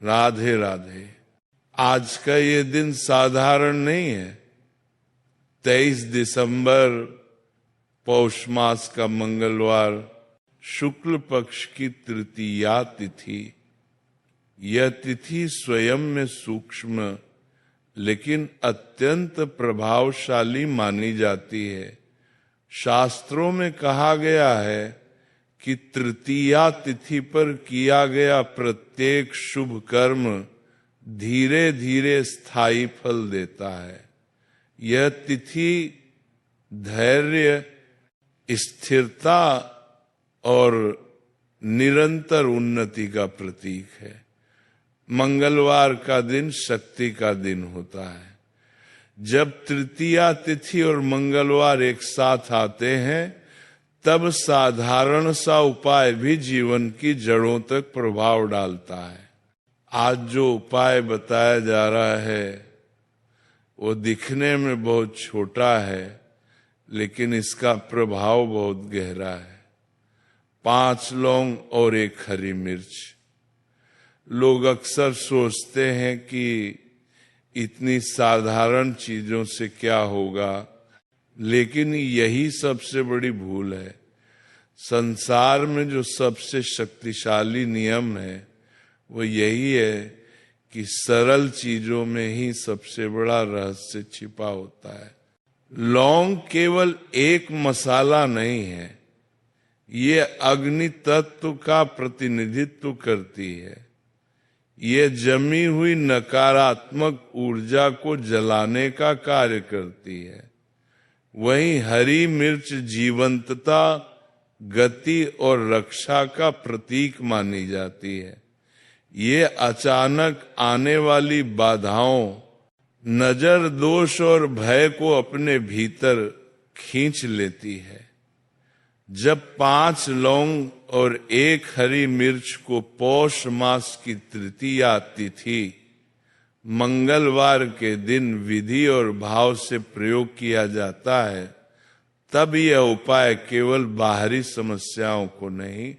राधे राधे। आज का ये दिन साधारण नहीं है। 23 दिसंबर पौष मास का मंगलवार, शुक्ल पक्ष की तृतीया तिथि। यह तिथि स्वयं में सूक्ष्म लेकिन अत्यंत प्रभावशाली मानी जाती है। शास्त्रों में कहा गया है कि तृतीया तिथि पर किया गया प्रत्येक शुभ कर्म धीरे धीरे स्थायी फल देता है। यह तिथि धैर्य, स्थिरता और निरंतर उन्नति का प्रतीक है। मंगलवार का दिन शक्ति का दिन होता है। जब तृतीया तिथि और मंगलवार एक साथ आते हैं तब साधारण सा उपाय भी जीवन की जड़ों तक प्रभाव डालता है। आज जो उपाय बताया जा रहा है वो दिखने में बहुत छोटा है लेकिन इसका प्रभाव बहुत गहरा है। 5 लौंग और 1 हरी मिर्च। लोग अक्सर सोचते हैं कि इतनी साधारण चीजों से क्या होगा, लेकिन यही सबसे बड़ी भूल है। संसार में जो सबसे शक्तिशाली नियम है वो यही है कि सरल चीजों में ही सबसे बड़ा रहस्य छिपा होता है। लौंग केवल एक मसाला नहीं है, ये अग्नि तत्व का प्रतिनिधित्व करती है। ये जमी हुई नकारात्मक ऊर्जा को जलाने का कार्य करती है। वहीं हरी मिर्च जीवंतता, गति और रक्षा का प्रतीक मानी जाती है। ये अचानक आने वाली बाधाओं, नजर दोष और भय को अपने भीतर खींच लेती है। जब 5 लौंग और 1 हरी मिर्च को पौष मास की तृतीया तिथि मंगलवार के दिन विधि और भाव से प्रयोग किया जाता है तब यह उपाय केवल बाहरी समस्याओं को नहीं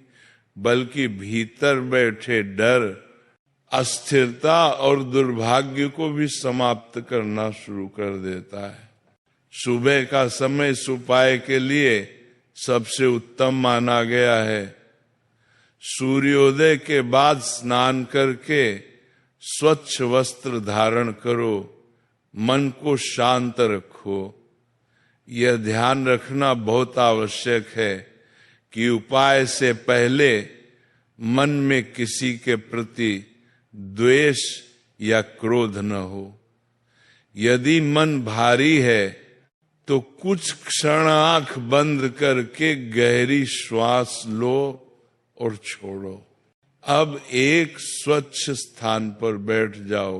बल्कि भीतर बैठे डर, अस्थिरता और दुर्भाग्य को भी समाप्त करना शुरू कर देता है। सुबह का समय इस उपाय के लिए सबसे उत्तम माना गया है। सूर्योदय के बाद स्नान करके स्वच्छ वस्त्र धारण करो, मन को शांत रखो। यह ध्यान रखना बहुत आवश्यक है कि उपाय से पहले मन में किसी के प्रति द्वेष या क्रोध न हो। यदि मन भारी है तो कुछ क्षण आंख बंद करके गहरी श्वास लो और छोड़ो। अब एक स्वच्छ स्थान पर बैठ जाओ।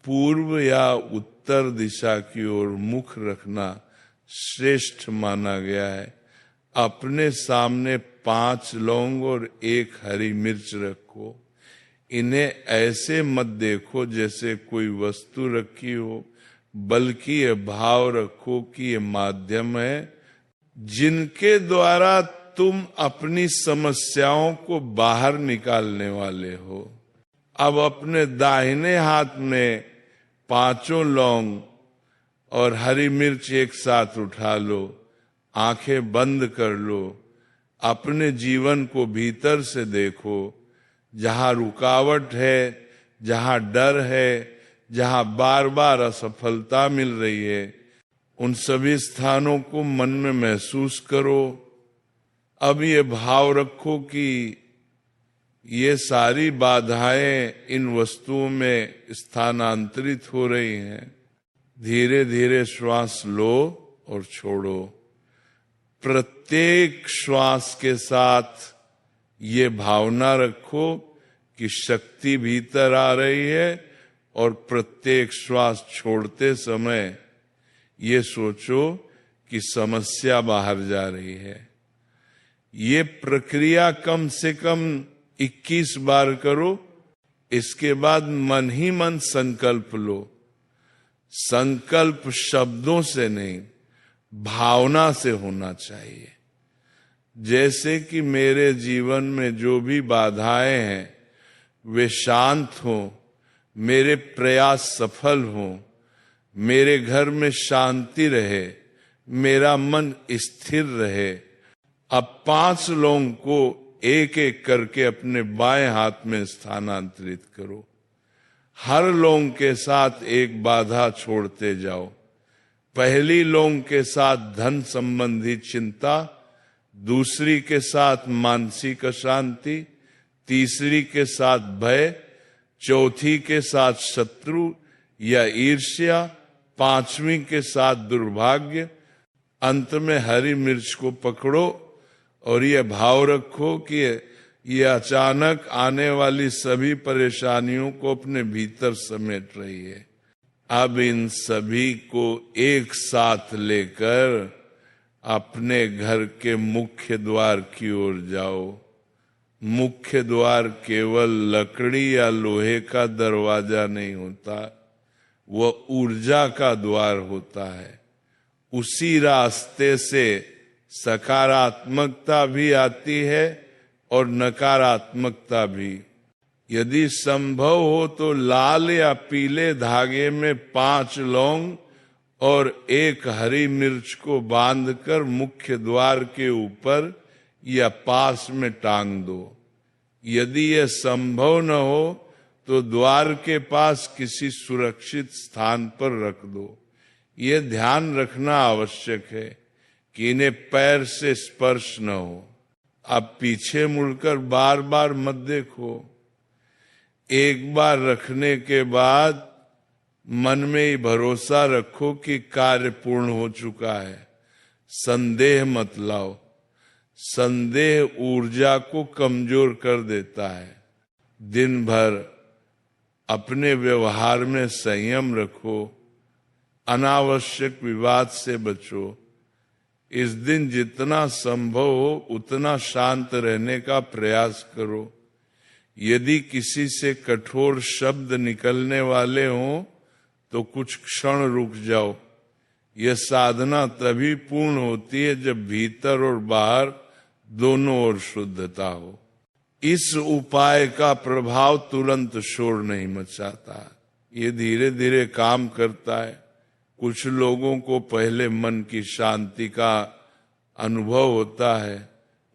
पूर्व या उत्तर दिशा की ओर मुख रखना श्रेष्ठ माना गया है। अपने सामने 5 लौंग और 1 हरी मिर्च रखो। इन्हें ऐसे मत देखो जैसे कोई वस्तु रखी हो, बल्कि ये भाव रखो कि ये माध्यम है जिनके द्वारा तुम अपनी समस्याओं को बाहर निकालने वाले हो। अब अपने दाहिने हाथ में 5 लौंग और हरी मिर्च एक साथ उठा लो, आंखें बंद कर लो। अपने जीवन को भीतर से देखो। जहां रुकावट है, जहां डर है, जहां बार बार असफलता मिल रही है, उन सभी स्थानों को मन में महसूस करो। अब ये भाव रखो कि ये सारी बाधाएं इन वस्तुओं में स्थानांतरित हो रही हैं। धीरे धीरे श्वास लो और छोड़ो। प्रत्येक श्वास के साथ ये भावना रखो कि शक्ति भीतर आ रही है और प्रत्येक श्वास छोड़ते समय ये सोचो कि समस्या बाहर जा रही है। ये प्रक्रिया कम से कम 21 बार करो। इसके बाद मन ही मन संकल्प लो। संकल्प शब्दों से नहीं, भावना से होना चाहिए। जैसे कि मेरे जीवन में जो भी बाधाएं हैं वे शांत हों, मेरे प्रयास सफल हों, मेरे घर में शांति रहे, मेरा मन स्थिर रहे। अब 5 लोगों को एक एक करके अपने बाएं हाथ में स्थानांतरित करो। हर लोगों के साथ एक बाधा छोड़ते जाओ। पहली लोगों के साथ धन संबंधी चिंता, दूसरी के साथ मानसिक अशांति, तीसरी के साथ भय, चौथी के साथ शत्रु या ईर्ष्या, 5वीं के साथ दुर्भाग्य। अंत में हरी मिर्च को पकड़ो और ये भाव रखो कि ये अचानक आने वाली सभी परेशानियों को अपने भीतर समेट रही है। अब इन सभी को एक साथ लेकर अपने घर के मुख्य द्वार की ओर जाओ। मुख्य द्वार केवल लकड़ी या लोहे का दरवाजा नहीं होता, वह ऊर्जा का द्वार होता है। उसी रास्ते से सकारात्मकता भी आती है और नकारात्मकता भी। यदि संभव हो तो लाल या पीले धागे में 5 लौंग और 1 हरी मिर्च को बांधकर मुख्य द्वार के ऊपर या पास में टांग दो। यदि यह संभव न हो तो द्वार के पास किसी सुरक्षित स्थान पर रख दो। ये ध्यान रखना आवश्यक है कि इन्हें पैर से स्पर्श न हो। अब पीछे मुड़कर बार बार मत देखो। एक बार रखने के बाद मन में ही भरोसा रखो कि कार्य पूर्ण हो चुका है। संदेह मत लाओ। संदेह ऊर्जा को कमजोर कर देता है। दिन भर अपने व्यवहार में संयम रखो। अनावश्यक विवाद से बचो। इस दिन जितना संभव हो उतना शांत रहने का प्रयास करो। यदि किसी से कठोर शब्द निकलने वाले हों तो कुछ क्षण रुक जाओ। यह साधना तभी पूर्ण होती है जब भीतर और बाहर दोनों ओर शुद्धता हो। इस उपाय का प्रभाव तुरंत शोर नहीं मचाता, ये धीरे धीरे काम करता है। कुछ लोगों को पहले मन की शांति का अनुभव होता है,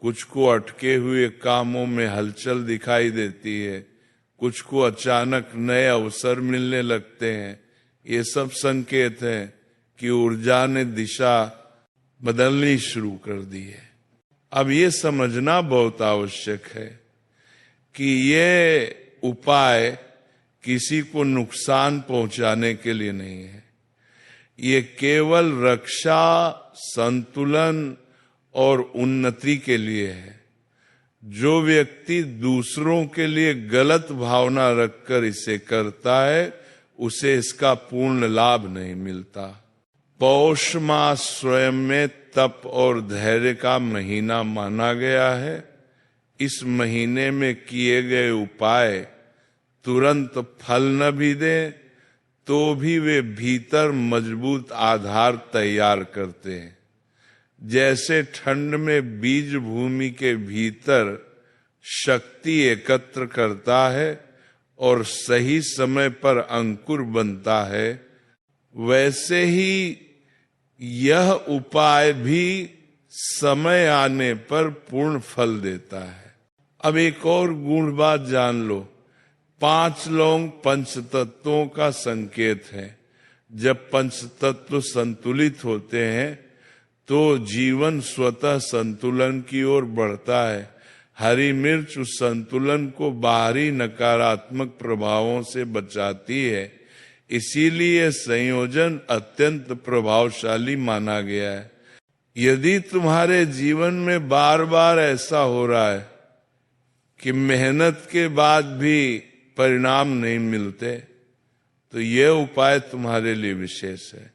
कुछ को अटके हुए कामों में हलचल दिखाई देती है, कुछ को अचानक नए अवसर मिलने लगते हैं। ये सब संकेत हैं कि ऊर्जा ने दिशा बदलनी शुरू कर दी है। अब ये समझना बहुत आवश्यक है कि ये उपाय किसी को नुकसान पहुंचाने के लिए नहीं है। ये केवल रक्षा, संतुलन और उन्नति के लिए है। जो व्यक्ति दूसरों के लिए गलत भावना रखकर इसे करता है उसे इसका पूर्ण लाभ नहीं मिलता। पौष मास स्वयं में तप और धैर्य का महीना माना गया है। इस महीने में किए गए उपाय तुरंत फल न भी दें तो भी वे भीतर मजबूत आधार तैयार करते हैं। जैसे ठंड में बीज भूमि के भीतर शक्ति एकत्र करता है और सही समय पर अंकुर बनता है, वैसे ही यह उपाय भी समय आने पर पूर्ण फल देता है। अब एक और गूढ़ बात जान लो। 5 लौंग पंचतत्वों का संकेत है। जब पंचतत्व संतुलित होते हैं तो जीवन स्वतः संतुलन की ओर बढ़ता है। हरी मिर्च उस संतुलन को बाहरी नकारात्मक प्रभावों से बचाती है। इसीलिए संयोजन अत्यंत प्रभावशाली माना गया है। यदि तुम्हारे जीवन में बार बार ऐसा हो रहा है कि मेहनत के बाद भी परिणाम नहीं मिलते, तो यह उपाय तुम्हारे लिए विशेष है।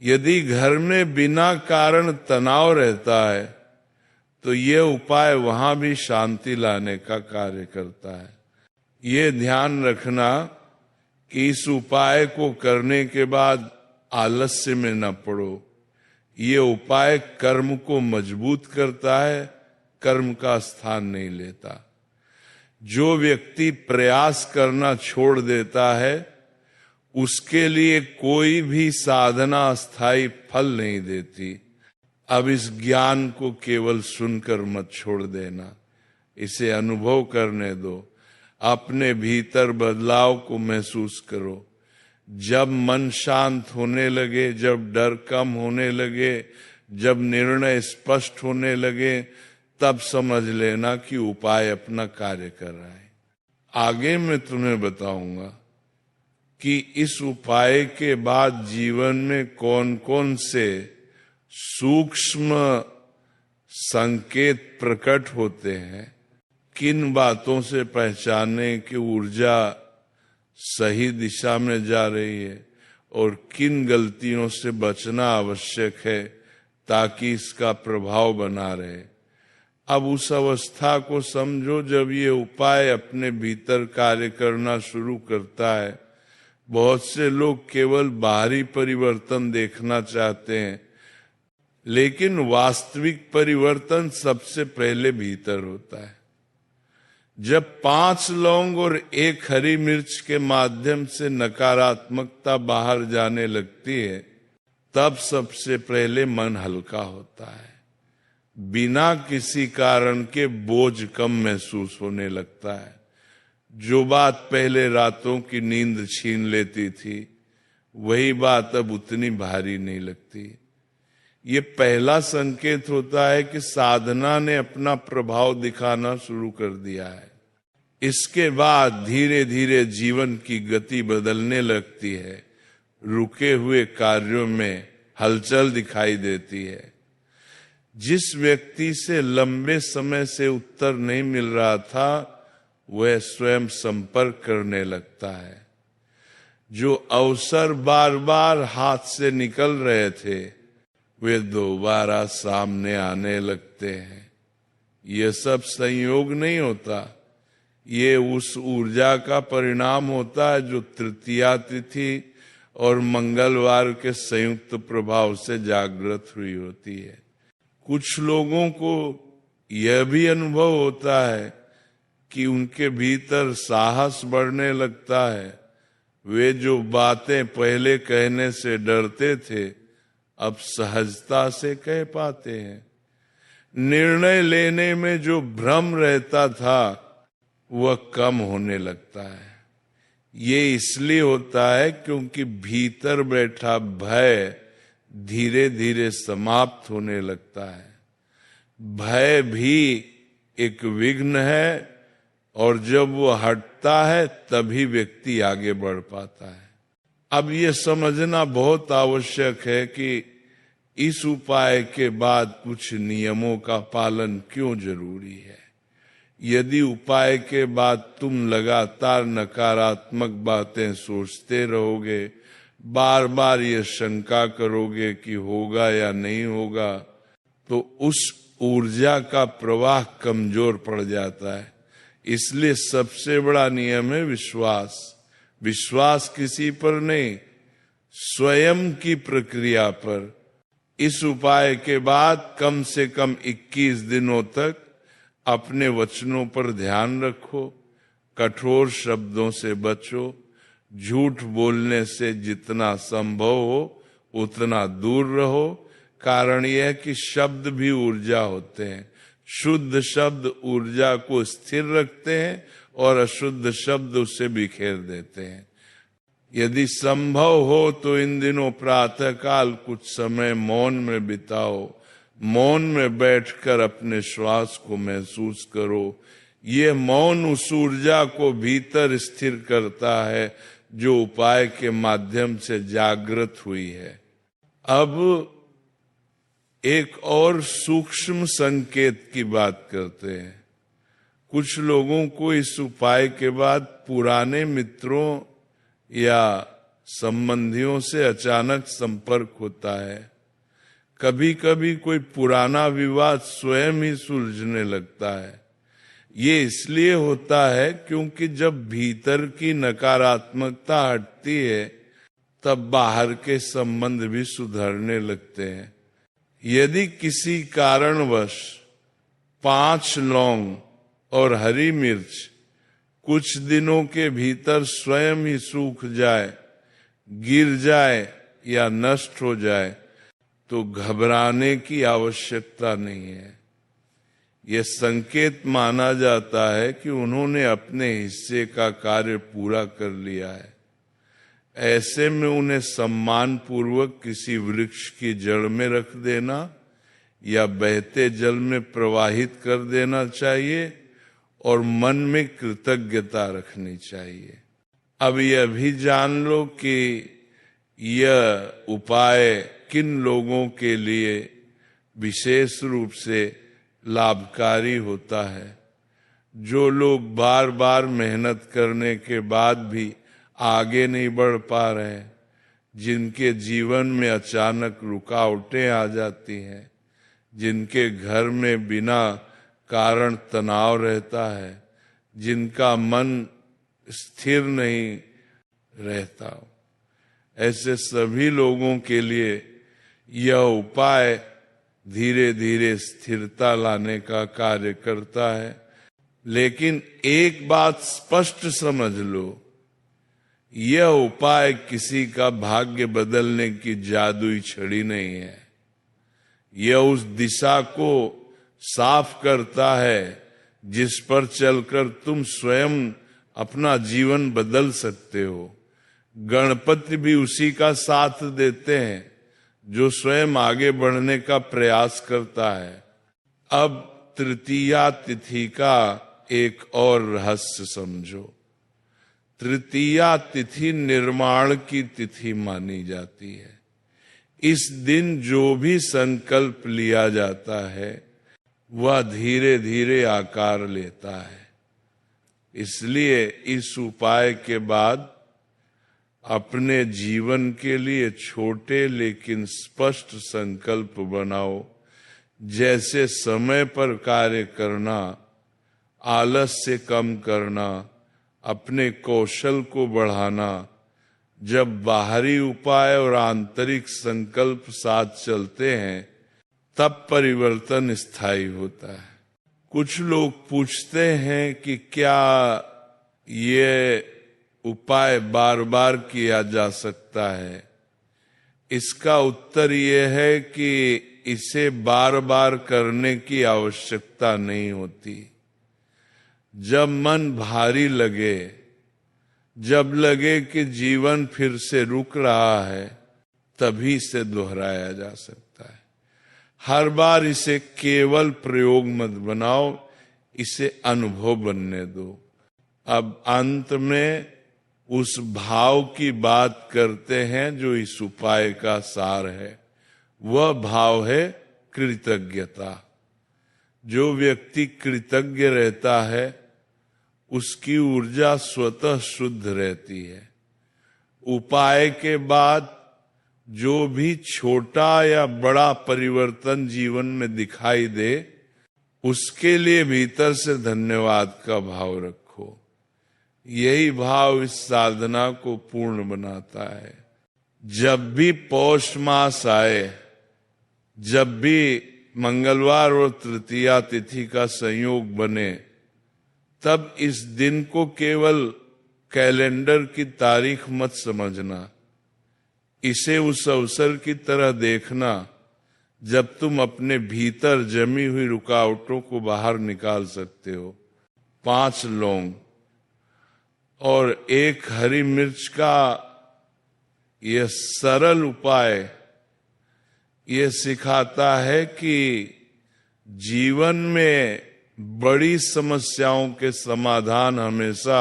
यदि घर में बिना कारण तनाव रहता है तो यह उपाय वहां भी शांति लाने का कार्य करता है। ये ध्यान रखना कि इस उपाय को करने के बाद आलस्य में न पड़ो। ये उपाय कर्म को मजबूत करता है, कर्म का स्थान नहीं लेता। जो व्यक्ति प्रयास करना छोड़ देता है उसके लिए कोई भी साधना स्थायी फल नहीं देती। अब इस ज्ञान को केवल सुनकर मत छोड़ देना, इसे अनुभव करने दो, अपने भीतर बदलाव को महसूस करो। जब मन शांत होने लगे, जब डर कम होने लगे, जब निर्णय स्पष्ट होने लगे, तब समझ लेना कि उपाय अपना कार्य कर रहा है। आगे मैं तुम्हें बताऊंगा कि इस उपाय के बाद जीवन में कौन कौन से सूक्ष्म संकेत प्रकट होते हैं, किन बातों से पहचाने कि ऊर्जा सही दिशा में जा रही है और किन गलतियों से बचना आवश्यक है ताकि इसका प्रभाव बना रहे। अब उस अवस्था को समझो जब ये उपाय अपने भीतर कार्य करना शुरू करता है। बहुत से लोग केवल बाहरी परिवर्तन देखना चाहते हैं, लेकिन वास्तविक परिवर्तन सबसे पहले भीतर होता है। जब 5 लौंग और 1 हरी मिर्च के माध्यम से नकारात्मकता बाहर जाने लगती है, तब सबसे पहले मन हल्का होता है। बिना किसी कारण के बोझ कम महसूस होने लगता है। जो बात पहले रातों की नींद छीन लेती थी, वही बात अब उतनी भारी नहीं लगती। ये पहला संकेत होता है कि साधना ने अपना प्रभाव दिखाना शुरू कर दिया है। इसके बाद धीरे धीरे जीवन की गति बदलने लगती है। रुके हुए कार्यों में हलचल दिखाई देती है। जिस व्यक्ति से लंबे समय से उत्तर नहीं मिल रहा था, वह स्वयं संपर्क करने लगता है। जो अवसर बार बार हाथ से निकल रहे थे, वे दोबारा सामने आने लगते हैं। यह सब संयोग नहीं होता, ये उस ऊर्जा का परिणाम होता है जो तृतीया तिथि और मंगलवार के संयुक्त प्रभाव से जागृत हुई होती है। कुछ लोगों को यह भी अनुभव होता है कि उनके भीतर साहस बढ़ने लगता है। वे जो बातें पहले कहने से डरते थे, अब सहजता से कह पाते हैं। निर्णय लेने में जो भ्रम रहता था, वह कम होने लगता है। ये इसलिए होता है क्योंकि भीतर बैठा भय धीरे धीरे समाप्त होने लगता है। भय भी एक विघ्न है, और जब वो हटता है तभी व्यक्ति आगे बढ़ पाता है। अब ये समझना बहुत आवश्यक है कि इस उपाय के बाद कुछ नियमों का पालन क्यों जरूरी है। यदि उपाय के बाद तुम लगातार नकारात्मक बातें सोचते रहोगे, बार बार ये शंका करोगे कि होगा या नहीं होगा, तो उस ऊर्जा का प्रवाह कमजोर पड़ जाता है। इसलिए सबसे बड़ा नियम है विश्वास। विश्वास किसी पर नहीं, स्वयं की प्रक्रिया पर। इस उपाय के बाद कम से कम 21 दिनों तक अपने वचनों पर ध्यान रखो, कठोर शब्दों से बचो, झूठ बोलने से जितना संभव हो उतना दूर रहो। कारण यह है कि शब्द भी ऊर्जा होते हैं। शुद्ध शब्द ऊर्जा को स्थिर रखते हैं और अशुद्ध शब्द उसे बिखेर देते हैं। यदि संभव हो तो इन दिनों प्रातःकाल कुछ समय मौन में बिताओ। मौन में बैठकर अपने श्वास को महसूस करो। ये मौन उस ऊर्जा को भीतर स्थिर करता है जो उपाय के माध्यम से जागृत हुई है। अब एक और सूक्ष्म संकेत की बात करते हैं। कुछ लोगों को इस उपाय के बाद पुराने मित्रों या संबंधियों से अचानक संपर्क होता है। कभी कभी कोई पुराना विवाद स्वयं ही सुलझने लगता है। ये इसलिए होता है क्योंकि जब भीतर की नकारात्मकता हटती है, तब बाहर के संबंध भी सुधरने लगते हैं। यदि किसी कारणवश 5 लौंग और हरी मिर्च कुछ दिनों के भीतर स्वयं ही सूख जाए, गिर जाए या नष्ट हो जाए तो घबराने की आवश्यकता नहीं है। यह संकेत माना जाता है कि उन्होंने अपने हिस्से का कार्य पूरा कर लिया है। ऐसे में उन्हें सम्मान पूर्वक किसी वृक्ष की जड़ में रख देना या बहते जल में प्रवाहित कर देना चाहिए और मन में कृतज्ञता रखनी चाहिए। अब यह भी जान लो कि यह उपाय किन लोगों के लिए विशेष रूप से लाभकारी होता है। जो लोग बार बार मेहनत करने के बाद भी आगे नहीं बढ़ पा रहे, जिनके जीवन में अचानक रुकावटें आ जाती हैं, जिनके घर में बिना कारण तनाव रहता है, जिनका मन स्थिर नहीं रहता, ऐसे सभी लोगों के लिए यह उपाय धीरे धीरे स्थिरता लाने का कार्य करता है। लेकिन एक बात स्पष्ट समझ लो, यह उपाय किसी का भाग्य बदलने की जादुई छड़ी नहीं है। यह उस दिशा को साफ करता है जिस पर चलकर तुम स्वयं अपना जीवन बदल सकते हो। गणपति भी उसी का साथ देते हैं जो स्वयं आगे बढ़ने का प्रयास करता है। अब तृतीया तिथि का एक और रहस्य समझो। तृतीया तिथि निर्माण की तिथि मानी जाती है। इस दिन जो भी संकल्प लिया जाता है वह धीरे धीरे आकार लेता है। इसलिए इस उपाय के बाद अपने जीवन के लिए छोटे लेकिन स्पष्ट संकल्प बनाओ, जैसे समय पर कार्य करना, आलस्य कम करना, अपने कौशल को बढ़ाना। जब बाहरी उपाय और आंतरिक संकल्प साथ चलते हैं तब परिवर्तन स्थायी होता है। कुछ लोग पूछते हैं कि क्या ये उपाय बार बार किया जा सकता है। इसका उत्तर ये है कि इसे बार बार करने की आवश्यकता नहीं होती। जब मन भारी लगे, जब लगे कि जीवन फिर से रुक रहा है, तभी से दोहराया जा सकता है। हर बार इसे केवल प्रयोग मत बनाओ, इसे अनुभव बनने दो। अब अंत में उस भाव की बात करते हैं जो इस उपाय का सार है। वह भाव है कृतज्ञता। जो व्यक्ति कृतज्ञ रहता है उसकी ऊर्जा स्वतः शुद्ध रहती है। उपाय के बाद जो भी छोटा या बड़ा परिवर्तन जीवन में दिखाई दे, उसके लिए भीतर से धन्यवाद का भाव रखो। यही भाव इस साधना को पूर्ण बनाता है। जब भी पौष मास आए, जब भी मंगलवार और तृतीया तिथि का संयोग बने, तब इस दिन को केवल कैलेंडर की तारीख मत समझना। इसे उस अवसर की तरह देखना जब तुम अपने भीतर जमी हुई रुकावटों को बाहर निकाल सकते हो। 5 लौंग और 1 हरी मिर्च का यह सरल उपाय यह सिखाता है कि जीवन में बड़ी समस्याओं के समाधान हमेशा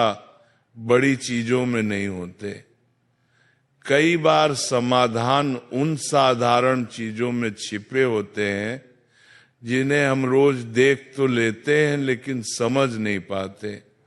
बड़ी चीजों में नहीं होते। कई बार समाधान उन साधारण चीजों में छिपे होते हैं जिन्हें हम रोज देख तो लेते हैं लेकिन समझ नहीं पाते।